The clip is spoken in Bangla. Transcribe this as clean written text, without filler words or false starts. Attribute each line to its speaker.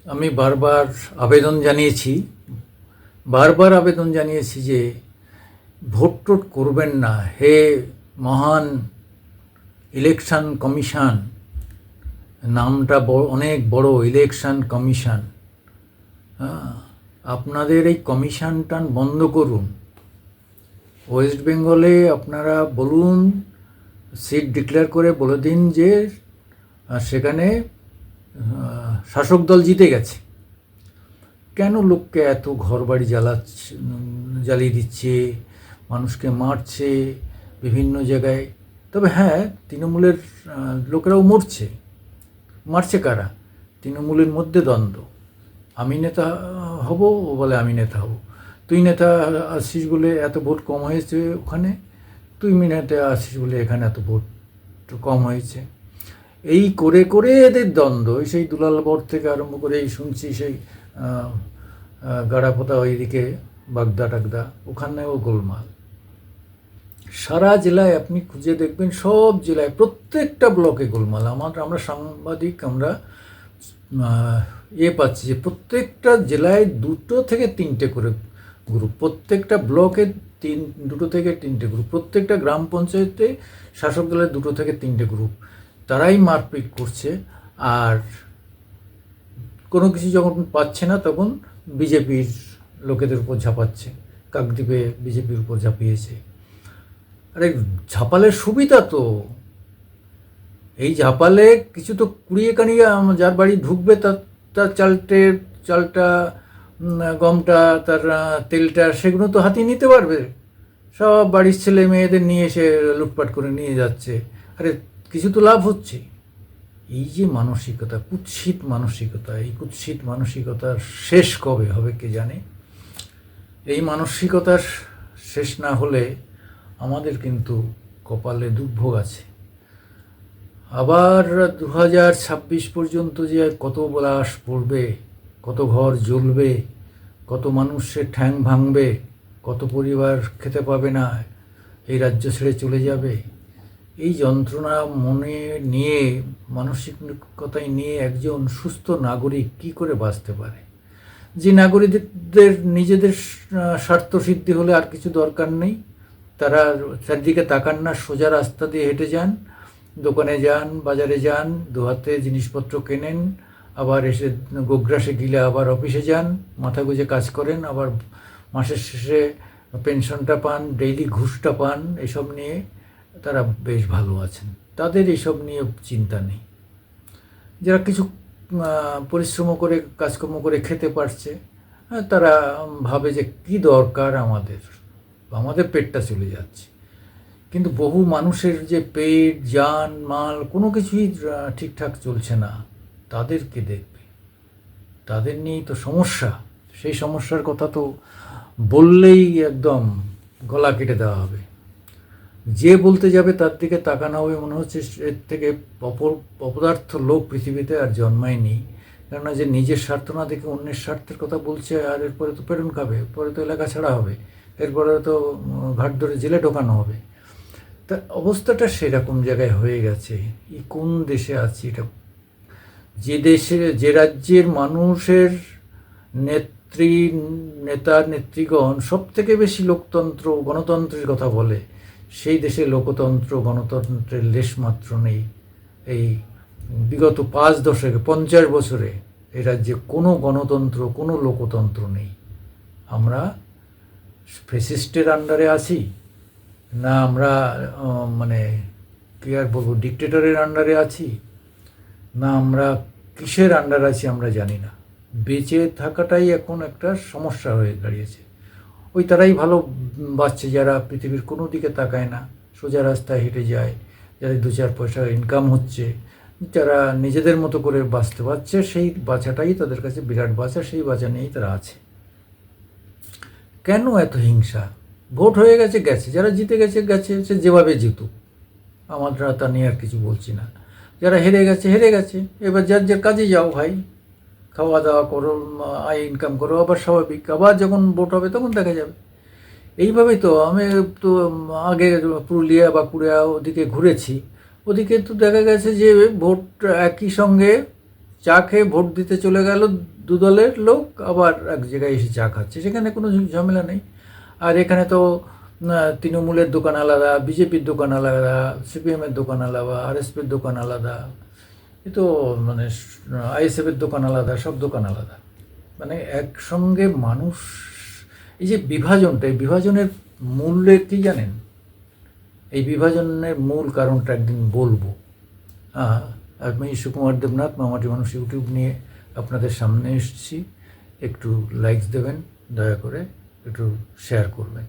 Speaker 1: আমি বারবার আবেদন জানিয়েছি যে ভোট টোট করবেন না হে মহান ইলেকশন কমিশন। নামটা অনেক বড়, ইলেকশন কমিশন। হ্যাঁ, আপনাদের এই কমিশনটা বন্ধ করুন। ওয়েস্ট বেঙ্গলে আপনারা বলুন, সিট ডিক্লেয়ার করে বলে দিন যে সেখানে শাসক দল জিতে গেছে। কেন লোককে এত ঘরবাড়ি জ্বালিয়ে দিচ্ছে, মানুষকে মারছে বিভিন্ন জায়গায়? তবে হ্যাঁ, তৃণমূলের লোকেরাও মারছে কারা? তৃণমূলের মধ্যে দ্বন্দ্ব। আমি নেতা হব, ও বলে আমি নেতা হব। তুই নেতা আসছিস বলে এত ভোট কম হয়েছে ওখানে, তুই নেতা আসছিস বলে এখানে এত ভোট কম হয়েছে। এই করে করে এদের দ্বন্দ্ব, সেই দুলালগড় থেকে আরম্ভ করে এই শুনছি সেই গাড়াপোতা ওইদিকে বাগদা টাগদা, ওখানেও গোলমাল। সারা জেলায় আপনি খুঁজে দেখবেন, সব জেলায় প্রত্যেকটা ব্লকে গোলমাল। আমরা সাংবাদিক, আমরা পাচ্ছি যে প্রত্যেকটা জেলায় 2 থেকে 3টে করে গ্রুপ, প্রত্যেকটা ব্লকে 2 থেকে 3টে গ্রুপ, প্রত্যেকটা গ্রাম পঞ্চায়েতে শাসক দলের 2 থেকে 3টে গ্রুপ। তারাই মারপিট করছে। আর কোনো কিছু যখন পাচ্ছে না তখন বিজেপির লোকেদের উপর ঝাঁপাচ্ছে। কাকদ্বীপে বিজেপির উপর ঝাঁপিয়েছে। আরে ঝাঁপালের সুবিধা তো, এই ঝাঁপালে কিছু তো কুড়িয়ে কানিয়ে যার বাড়ি ঢুকবে তার চালটা, গমটা, তার তেলটা, সেগুলো তো হাতিয়ে নিতে পারবে। সব বাড়ির ছেলে মেয়েদের নিয়ে এসে লুটপাট করে নিয়ে যাচ্ছে। আরে কিছু তো লাভ হচ্ছে। এই যে মানসিকতা, কুৎসিত মানসিকতা, এই কুৎসিত মানসিকতার শেষ কবে হবে কে জানে। এই মানসিকতার শেষ না হলে আমাদের কিন্তু কপালে দুর্ভোগ আছে। আবার 2026 পর্যন্ত যে কত বাস পড়বে, কত ঘর জ্বলবে, কত মানুষের ঠ্যাং ভাঙবে, কত পরিবার খেতে পাবে না, এই রাজ্য ছেড়ে চলে যাবে। এই যন্ত্রণা মনে নিয়ে, মানসিকতায় নিয়ে একজন সুস্থ নাগরিক কি করে বাঁচতে পারে? যে নাগরিকদের নিজেদের স্বার্থসিদ্ধি হলে আর কিছু দরকার নেই, তারা চারদিকে তাকান না, সোজা রাস্তা দিয়ে হেঁটে যান, দোকানে যান, বাজারে যান, দুহাতে জিনিসপত্র কেনেন, আবার এসে গোগ্রাসে গিলে আবার অফিসে যান, মাথা গুঁজে কাজ করেন, আবার মাসের শেষে পেনশনটা পান, ডেইলি ঘুষটা পান। এসব নিয়ে তারা বেশ ভালো আছেন, তাদের এসব নিয়ে চিন্তা নেই। যারা কিছু পরিশ্রম করে কাজকর্ম করে খেতে পারছে, তারা ভাবে যে কী দরকার আমাদের পেটটা চলে যাচ্ছে। কিন্তু বহু মানুষের যে পেট, যান মাল কোনো কিছুই ঠিকঠাক চলছে না, তাদেরকে দেখবে, তাদের নিয়েই তো সমস্যা। সেই সমস্যার কথা তো বললেই একদম গলা কেটে দেওয়া হবে। যে বলতে যাবে তার দিকে তাকানো হবে, মনে হচ্ছে এর থেকে অপদার্থ লোক পৃথিবীতে আর জন্মায়নি। কেননা যে নিজের স্বার্থ না দেখে অন্যের স্বার্থের কথা বলছে, আর এরপরে তো পেরন খাবে, পরে তো এলাকা ছাড়া হবে, এরপরে তো ঘাট ধরে জেলে ঢোকানো হবে। তা অবস্থাটা সেরকম জায়গায় হয়ে গেছে। এই কোন দেশে আছি এটা? যে রাজ্যের মানুষের নেতার নেত্রীগণ সব থেকে বেশি লোকতন্ত্র গণতন্ত্রের কথা বলে, সেই দেশে লোকতন্ত্র গণতন্ত্রের লেশমাত্র নেই। এই বিগত 5 দশকে 50 বছরে এই রাজ্যে কোনো গণতন্ত্র, কোনো লোকতন্ত্র নেই। আমরা ফ্যাসিস্টের আন্ডারে আছি, না আমরা মানে কী আর বলবো, ডিকটেটরের আন্ডারে আছি, না আমরা কিসের আন্ডারে আছি আমরা জানি না। বেঁচে থাকাটাই এখন একটা সমস্যা হয়ে দাঁড়িয়েছে। ওই তারাই ভালো বাঁচছে যারা পৃথিবীর কোনো দিকে তাকায় না, সোজা রাস্তায় হেঁটে যায়, যাদের 2-4 পয়সা ইনকাম হচ্ছে, যারা নিজেদের মতো করে বাঁচতে পারছে, সেই বাঁচাটাই তাদের কাছে বিরাট বাঁচা, সেই বাঁচা নিয়েই তারা আছে। কেন এত হিংসা? ভোট হয়ে গেছে, যারা জিতে গেছে সে যেভাবে জিতুক, আমরা তা নিয়ে আর কিছু বলছি না। যারা হেরে গেছে, এবার যার কাজে যাও ভাই, খাওয়া দাওয়া করো, আয় ইনকাম করো, আবার স্বাভাবিক, আবার যখন ভোট হবে তখন দেখা যাবে। এইভাবেই তো আমি তো আগে পুরুলিয়া বাঁকুড়া ওদিকে ঘুরেছি, ওদিকে তো দেখা গেছে যে ভোট একই সঙ্গে চা খেয়ে ভোট দিতে চলে গেল দু দলের লোক, আবার এক জায়গায় এসে চা খাচ্ছে, সেখানে কোনো ঝামেলা নেই। আর এখানে তো তৃণমূলের দোকান আলাদা, বিজেপির দোকান আলাদা, সিপিএমের দোকান আলাদা, আরএসপির দোকান আলাদা, এ তো মানে আইএসএফের দোকান আলাদা, সব দোকান আলাদা। মানে একসঙ্গে মানুষ, এই যে বিভাজনটা, এই বিভাজনের মূল্যে কী জানেন? এই বিভাজনের মূল কারণটা একদিন বলবো। আমি সুকুমার দেবনাথ, মামাটি মানুষ ইউটিউব নিয়ে আপনাদের সামনে এসেছি। একটু লাইক দেবেন, দয়া করে একটু শেয়ার করবেন।